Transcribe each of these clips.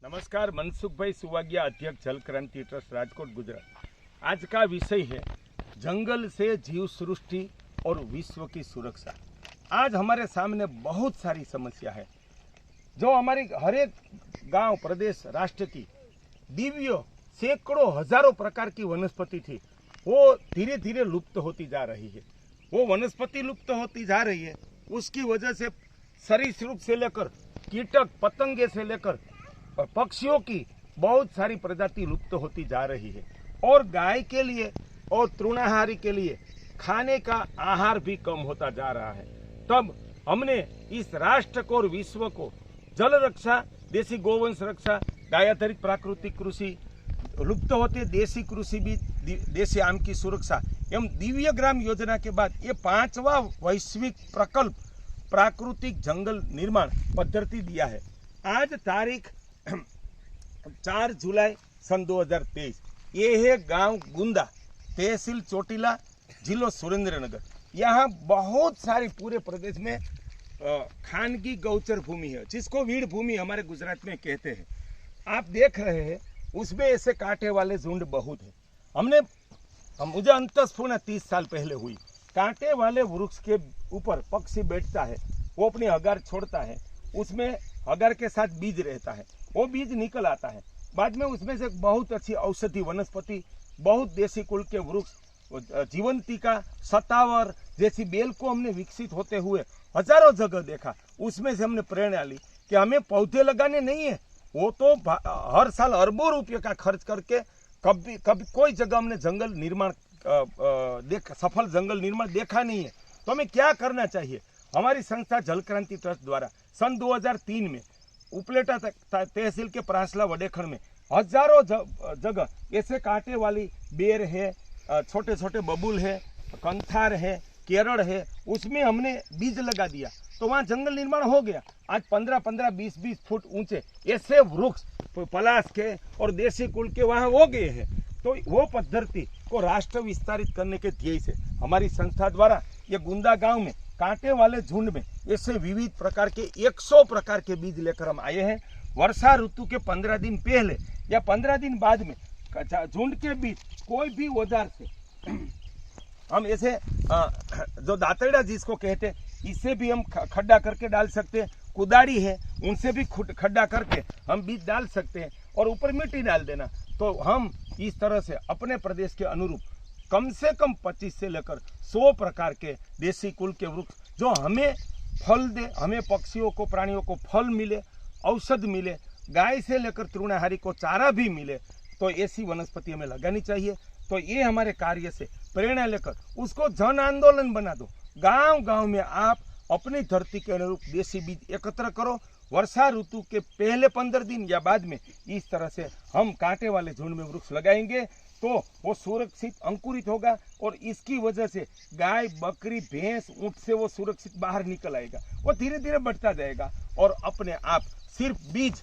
नमस्कार, मनसुख भाई सुवागिया, अध्यक्ष जल क्रांति ट्रस्ट राजकोट गुजरात। आज का विषय है जंगल से जीव सृष्टि और विश्व की सुरक्षा। आज हमारे सामने बहुत सारी समस्या है जो हमारी हर एक गांव, प्रदेश, राष्ट्र की दिव्य सैकड़ों हजारों प्रकार की वनस्पति थी, वो धीरे धीरे लुप्त होती जा रही है। वो वनस्पति लुप्त होती जा रही है, उसकी वजह से सरीसृप से लेकर कीटक पतंगे से लेकर पक्षियों की बहुत सारी प्रजाति लुप्त होती जा रही है और गाय के लिए और तृणाहारी के लिए खाने का आहार भी कम होता जा रहा है। तब हमने इस राष्ट्र को और विश्व को जल रक्षा, देसी गोवंश रक्षा, गाय आधारित प्राकृतिक कृषि, लुप्त होते देसी कृषि भी, देसी आम की सुरक्षा एवं दिव्य ग्राम योजना के बाद ये 5वां वैश्विक प्रकल्प प्राकृतिक जंगल निर्माण पद्धति दिया है। आज तारीख 4 जुलाई सन 2023। ये है गांव गुंदा, तहसील चोटीला, जिला सुरेंद्रनगर। यहाँ बहुत सारी पूरे प्रदेश में खानगी गौचर भूमि है, जिसको वीड़ भूमि हमारे गुजरात में कहते हैं। आप देख रहे हैं उसमें ऐसे कांटे वाले झुंड बहुत है। मुझे अंतस्फूर्णा 30 साल पहले हुई। कांटे वाले वृक्ष के ऊपर पक्षी बैठता है, वो अपनी हगार छोड़ता है, उसमें हगार के साथ बीज रहता है, वो बीज निकल आता है। बाद में उसमें से बहुत अच्छी औषधि वनस्पति, बहुत देसी कुल के वृक्ष, जीवंतिका, सतावर जैसी बेल को हमने विकसित होते हुए हजारों जगह देखा। उसमें से हमने प्रेरणा ली कि हमें पौधे लगाने नहीं है, वो तो हर साल अरबों रुपये का खर्च करके कभी कोई जगह हमने जंगल निर्माण सफल जंगल निर्माण देखा नहीं है। तो हमें क्या करना चाहिए? हमारी संस्था जल क्रांति ट्रस्ट द्वारा सन 2003 में उपलेटा तहसील के प्रासला वडेखड़ में हजारों जगह ऐसे कांटे वाली बेर है, छोटे छोटे बबूल है, कंथार है, केरड़ है, उसमें हमने बीज लगा दिया तो वहाँ जंगल निर्माण हो गया। आज 15-15, 20-20 फुट ऊंचे ऐसे वृक्ष पलाश के और देसी कुल के वहाँ हो गए हैं। तो वो पद्धति को राष्ट्र विस्तारित करने के ध्येय से हमारी संस्था द्वारा ये गुंदा गांव में कांटे वाले झुंड में ऐसे विविध प्रकार के 100 प्रकार के बीज लेकर हम आए हैं। वर्षा ऋतु के 15 दिन पहले या 15 दिन बाद में झुंड के बीच कोई भी औजार से हम ऐसे जो दातरड़ा जिसको कहते हैं, इससे भी हम खड्डा करके डाल सकते हैं। कुदाड़ी है, उनसे भी खड्डा करके हम बीज डाल सकते हैं और ऊपर मिट्टी डाल देना। तो हम इस तरह से अपने प्रदेश के अनुरूप कम से कम 25 से लेकर 100 प्रकार के देसी कुल के वृक्ष जो हमें फल दे, हमें पक्षियों को, प्राणियों को फल मिले, औषध मिले, गाय से लेकर तृणाहारी को चारा भी मिले, तो ऐसी वनस्पति हमें लगानी चाहिए। तो ये हमारे कार्य से प्रेरणा लेकर उसको जन आंदोलन बना दो। गांव गांव में आप अपनी धरती के अनुरूप देसी बीज एकत्र करो। वर्षा ऋतु के पहले 15 दिन या बाद में इस तरह से हम कांटे वाले झुंड में वृक्ष लगाएंगे तो वो सुरक्षित अंकुरित होगा और इसकी वजह से गाय, बकरी, भैंस, ऊंट से वो सुरक्षित बाहर निकल आएगा। वो धीरे धीरे बढ़ता जाएगा और अपने आप सिर्फ बीज,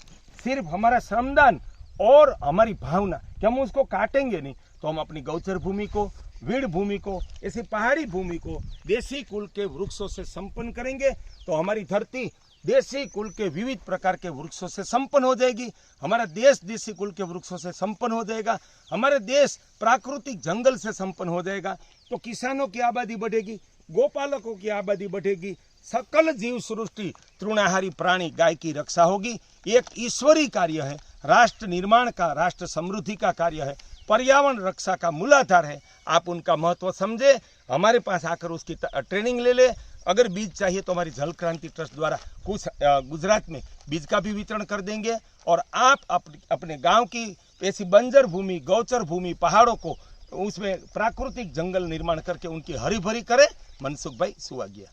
सिर्फ हमारा श्रमदान और हमारी भावना कि हम उसको काटेंगे नहीं, तो हम अपनी गौचर भूमि को, वीड़ भूमि को, ऐसी पहाड़ी भूमि को देसी कुल के वृक्षों से संपन्न करेंगे तो हमारी धरती देसी कुल के विविध प्रकार के वृक्षों से संपन्न हो जाएगी। हमारा देश देसी कुल के वृक्षों से संपन्न हो जाएगा। हमारे देश प्राकृतिक जंगल से संपन्न हो जाएगा। तो किसानों की आबादी बढ़ेगी, गोपालकों की आबादी बढ़ेगी, सकल जीव सृष्टि, तृणाहारी प्राणी, गाय की रक्षा होगी। एक ईश्वरीय कार्य है, राष्ट्र निर्माण का, राष्ट्र समृद्धि का कार्य है, पर्यावरण रक्षा का मूलाधार है। आप उनका महत्व समझे, हमारे पास आकर उसकी ट्रेनिंग ले ले। अगर बीज चाहिए तो हमारी जल क्रांति ट्रस्ट द्वारा कुछ गुजरात में बीज का भी वितरण कर देंगे और आप अपने गांव की ऐसी बंजर भूमि, गौचर भूमि, पहाड़ों को उसमें प्राकृतिक जंगल निर्माण करके उनकी हरी भरी करें। मनसुख भाई सुवागिया।